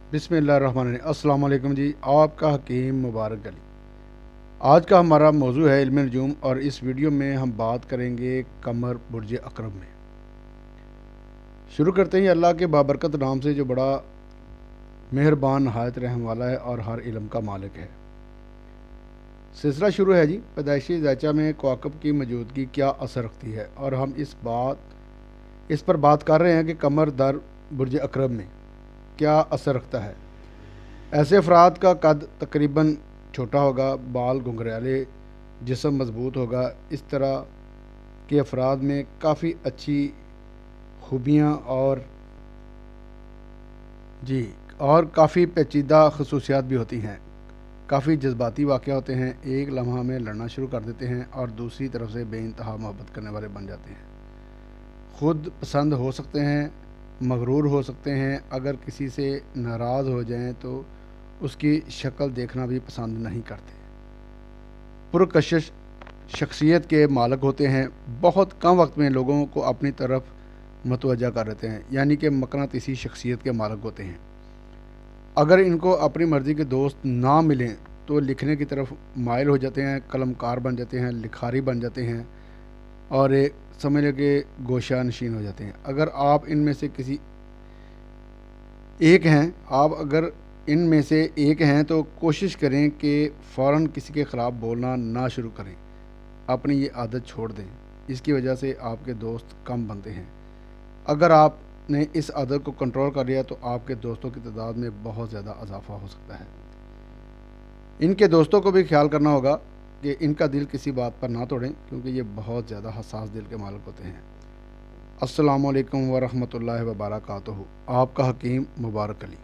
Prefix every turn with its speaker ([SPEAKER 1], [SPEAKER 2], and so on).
[SPEAKER 1] बिस्मिल्लाहिर्रहमानिर्रहीम। अस्सलाम वालेकुम जी। आपका हकीम मुबारक अली। आज का हमारा मौजू है इल्म नजूम और इस वीडियो में हम बात करेंगे कमर बुर्ज अकरब में। शुरू करते हैं अल्लाह के बाबरकत नाम से जो बड़ा मेहरबान नहायत रहम वाला है और हर इल्म का मालिक है। सिलसिला शुरू है जी। पैदाइशी ज़ायचा में कवाकब की मौजूदगी क्या असर रखती है, और हम इस पर बात कर रहे हैं कि कमर दर बुर्ज अकरब में क्या असर रखता है। ऐसे अफराद का कद तकरीबन छोटा होगा, बाल घुंघराले, जिस्म मजबूत होगा। इस तरह के अफराद में काफ़ी अच्छी खूबियाँ जी और काफ़ी पेचीदा खसूसियात भी होती हैं। काफ़ी जज्बाती वाक़या होते हैं, एक लम्हा में लड़ना शुरू कर देते हैं और दूसरी तरफ से बेइंतहा मोहब्बत करने वाले बन जाते हैं। खुद पसंद हो सकते हैं, मगरूर हो सकते हैं। अगर किसी से नाराज़ हो जाएं तो उसकी शक्ल देखना भी पसंद नहीं करते। पुरकशिश शख्सियत के मालिक होते हैं, बहुत कम वक्त में लोगों को अपनी तरफ मतवज्जा कर देते हैं, यानी कि मकनातीसी शख्सियत के मालिक होते हैं। अगर इनको अपनी मर्ज़ी के दोस्त ना मिलें तो लिखने की तरफ माइल हो जाते हैं, कलमकार बन जाते हैं, लिखारी बन जाते हैं और एक समझ लगे गोशा नशीन हो जाते हैं। अगर आप इनमें से एक हैं तो कोशिश करें कि फ़ौरन किसी के ख़िलाफ़ बोलना ना शुरू करें। अपनी ये आदत छोड़ दें, इसकी वजह से आपके दोस्त कम बनते हैं। अगर आपने इस आदत को कंट्रोल कर लिया तो आपके दोस्तों की तादाद में बहुत ज़्यादा इजाफा हो सकता है। इनके दोस्तों को भी ख्याल करना होगा कि इनका दिल किसी बात पर ना तोड़ें, क्योंकि ये बहुत ज़्यादा हसास दिल के मालिक होते हैं। अस्सलामु अलैकुम वरहमतुल्लाहि वबरकातुहू। आपका हकीम मुबारक अली।